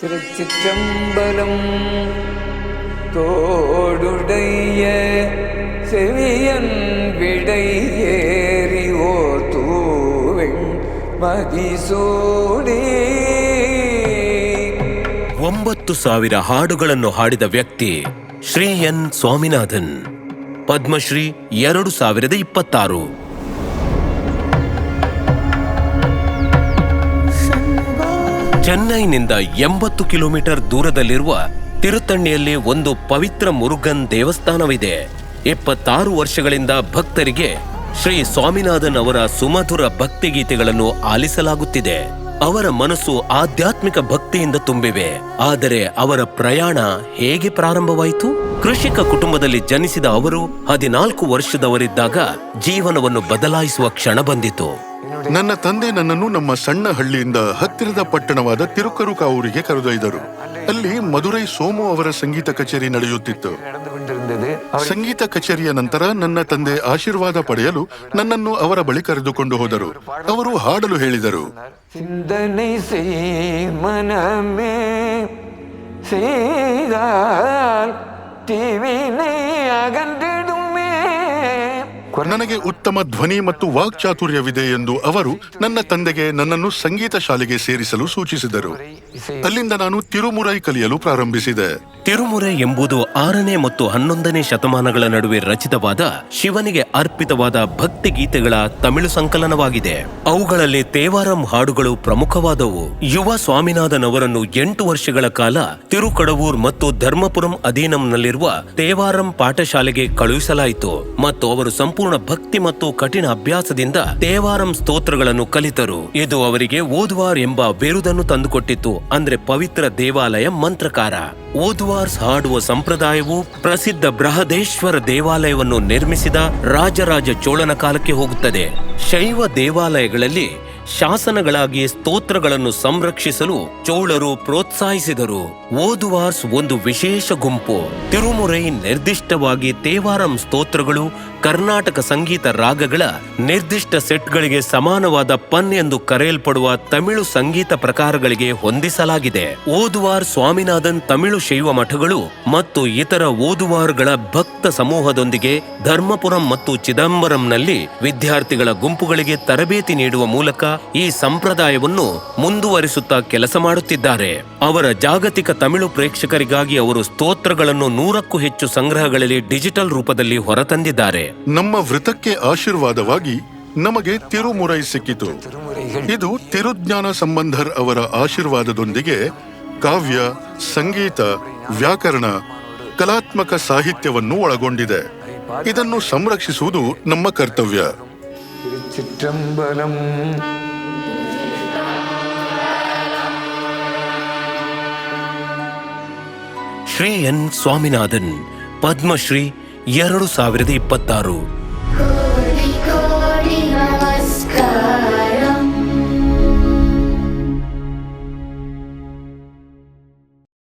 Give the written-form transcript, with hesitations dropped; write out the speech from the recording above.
திருச்சிற்றம்பலம். தோடுடைய செவியன் விடை ஏறி ஓர் தூவெண் மதிசூடி 9,000 ಹಾಡುಗಳನ್ನು ಹಾಡಿದ ವ್ಯಕ್ತಿ ಶ್ರೀ ಎನ್ ಸ್ವಾಮಿನಾಥನ್. ಪದ್ಮಶ್ರೀ 2026. ಚೆನ್ನೈನಿಂದ 80 ಕಿಲೋಮೀಟರ್ ದೂರದಲ್ಲಿರುವ ತಿರುತ್ತಣಿಯಲ್ಲಿ ಒಂದು ಪವಿತ್ರ ಮುರುಗನ್ ದೇವಸ್ಥಾನವಿದೆ. 26 ವರ್ಷಗಳಿಂದ ಭಕ್ತರಿಗೆ ಶ್ರೀ ಸ್ವಾಮಿನಾಥನ್ ಅವರ ಸುಮಧುರ ಭಕ್ತಿಗೀತೆಗಳನ್ನು ಆಲಿಸಲಾಗುತ್ತಿದೆ. ಅವರ ಮನಸ್ಸು ಆಧ್ಯಾತ್ಮಿಕ ಭಕ್ತಿಯಿಂದ ತುಂಬಿವೆ. ಆದರೆ ಅವರ ಪ್ರಯಾಣ ಹೇಗೆ ಪ್ರಾರಂಭವಾಯಿತು? ಕೃಷಿಕ ಕುಟುಂಬದಲ್ಲಿ ಜನಿಸಿದ ಅವರು 14 ವರ್ಷದವರಿದ್ದಾಗ ಜೀವನವನ್ನು ಬದಲಾಯಿಸುವ ಕ್ಷಣ ಬಂದಿತು. ನನ್ನ ತಂದೆ ನನ್ನನ್ನು ನಮ್ಮ ಸಣ್ಣ ಹಳ್ಳಿಯಿಂದ ಹತ್ತಿರದ ಪಟ್ಟಣವಾದ ತಿರುಕರುಕಾವೂರಿಗೆ ಕರೆದೊಯ್ದರು. ಅಲ್ಲಿ ಮಧುರೈ ಸೋಮು ಅವರ ಸಂಗೀತ ಕಚೇರಿ ನಡೆಯುತ್ತಿತ್ತು. ಸಂಗೀತ ಕಚೇರಿಯ ನಂತರ ನನ್ನ ತಂದೆ ಆಶೀರ್ವಾದ ಪಡೆಯಲು ನನ್ನನ್ನು ಅವರ ಬಳಿ ಕರೆದುಕೊಂಡು ಹೋದರು. ಅವರು ಹಾಡಲು ಹೇಳಿದರು. சிந்தனை செய் மனமே செய்தால் தீவினை அகன்றிடுமே. ನನಗೆ ಉತ್ತಮ ಧ್ವನಿ ಮತ್ತು ವಾಕ್ಚಾತುರ್ಯವಿದೆ ಎಂದು ಅವರು ನನ್ನ ತಂದೆಗೆ ನನ್ನನ್ನು ಸಂಗೀತ ಶಾಲೆಗೆ ಸೇರಿಸಲು ಸೂಚಿಸಿದರು. ಅಲ್ಲಿಂದ ನಾನು ತಿರುಮುರೈ ಕಲಿಯಲು ಪ್ರಾರಂಭಿಸಿದೆ. ತಿರುಮುರೈ ಎಂಬುದು 6ನೇ ಮತ್ತು 11ನೇ ಶತಮಾನಗಳ ನಡುವೆ ರಚಿತವಾದ ಶಿವನಿಗೆ ಅರ್ಪಿತವಾದ ಭಕ್ತಿ ಗೀತೆಗಳ ತಮಿಳು ಸಂಕಲನವಾಗಿದೆ. ಅವುಗಳಲ್ಲಿ ತೇವಾರಂ ಹಾಡುಗಳು ಪ್ರಮುಖವಾದವು. ಯುವ ಸ್ವಾಮಿನಾಥನ್ ಅವರನ್ನು 8 ವರ್ಷಗಳ ಕಾಲ ತಿರುಕಡವೂರ್ ಮತ್ತು ಧರ್ಮಪುರಂ ಅಧೀನಂನಲ್ಲಿರುವ ತೇವಾರಂ ಪಾಠಶಾಲೆಗೆ ಕಳುಹಿಸಲಾಯಿತು ಮತ್ತು ಅವರು ಸಂಪೂರ್ಣ ಭಕ್ತಿ ಮತ್ತು ಕಠಿಣ ಅಭ್ಯಾಸದಿಂದ ತೇವಾರಂ ಸ್ತೋತ್ರಗಳನ್ನು ಕಲಿತರು. ಇದು ಅವರಿಗೆ ಓದುವಾರ್ ಎಂಬ ಬಿರುದನ್ನು ತಂದುಕೊಟ್ಟಿತ್ತು, ಅಂದ್ರೆ ಪವಿತ್ರ ದೇವಾಲಯ ಮಂತ್ರಕಾರ. ಓದುವಾರ್ಸ್ ಹಾಡುವ ಸಂಪ್ರದಾಯವು ಪ್ರಸಿದ್ಧ ಬೃಹದೇಶ್ವರ ದೇವಾಲಯವನ್ನು ನಿರ್ಮಿಸಿದ ರಾಜರಾಜ ಚೋಳನ ಕಾಲಕ್ಕೆ ಹೋಗುತ್ತದೆ. ಶೈವ ದೇವಾಲಯಗಳಲ್ಲಿ ಶಾಸನಗಳಾಗಿ ಸ್ತೋತ್ರಗಳನ್ನು ಸಂರಕ್ಷಿಸಲು ಚೋಳರು ಪ್ರೋತ್ಸಾಹಿಸಿದರು. ಓದುವಾರ್ಸ್ ಒಂದು ವಿಶೇಷ ಗುಂಪು. ತಿರುಮುರೈ ನಿರ್ದಿಷ್ಟವಾಗಿ ತೇವಾರಂ ಸ್ತೋತ್ರಗಳು ಕರ್ನಾಟಕ ಸಂಗೀತ ರಾಗಗಳ ನಿರ್ದಿಷ್ಟ ಸೆಟ್ಗಳಿಗೆ ಸಮಾನವಾದ ಪನ್ ಎಂದು ಕರೆಯಲ್ಪಡುವ ತಮಿಳು ಸಂಗೀತ ಪ್ರಕಾರಗಳಿಗೆ ಹೊಂದಿಸಲಾಗಿದೆ. ಓದುವಾರ್ ಸ್ವಾಮಿನಾಥನ್ ತಮಿಳು ಶೈವ ಮಠಗಳು ಮತ್ತು ಇತರ ಓದುವಾರ್ಗಳ ಭಕ್ತ ಸಮೂಹದೊಂದಿಗೆ ಧರ್ಮಪುರಂ ಮತ್ತು ಚಿದಂಬರಂನಲ್ಲಿ ವಿದ್ಯಾರ್ಥಿಗಳ ಗುಂಪುಗಳಿಗೆ ತರಬೇತಿ ನೀಡುವ ಮೂಲಕ ಈ ಸಂಪ್ರದಾಯವನ್ನು ಮುಂದುವರಿಸುತ್ತಾ ಕೆಲಸ ಮಾಡುತ್ತಿದ್ದಾರೆ. ಅವರ ಜಾಗತಿಕ ತಮಿಳು ಪ್ರೇಕ್ಷಕರಿಗಾಗಿ ಅವರು ಸ್ತೋತ್ರಗಳನ್ನು 100ಕ್ಕೂ ಹೆಚ್ಚು ಸಂಗ್ರಹಗಳಲ್ಲಿ ಡಿಜಿಟಲ್ ರೂಪದಲ್ಲಿ ಹೊರತಂದಿದ್ದಾರೆ. ನಮ್ಮ ವೃತಕ್ಕೆ ಆಶೀರ್ವಾದವಾಗಿ ನಮಗೆ ತಿರುಮುರೈ ಸಿಕ್ಕಿತು. ಇದು ತಿರುಜ್ಞಾನ ಸಂಬಂಧರ್ ಅವರ ಆಶೀರ್ವಾದದೊಂದಿಗೆ ಕಾವ್ಯ, ಸಂಗೀತ, ವ್ಯಾಕರಣ, ಕಲಾತ್ಮಕ ಸಾಹಿತ್ಯವನ್ನು ಒಳಗೊಂಡಿದೆ. ಇದನ್ನು ಸಂರಕ್ಷಿಸುವುದು ನಮ್ಮ ಕರ್ತವ್ಯ. திருச்சிற்றம்பலம். ಶ್ರೀ ಎನ್ ಸ್ವಾಮಿನಾಥನ್, ಪದ್ಮಶ್ರೀ 2026.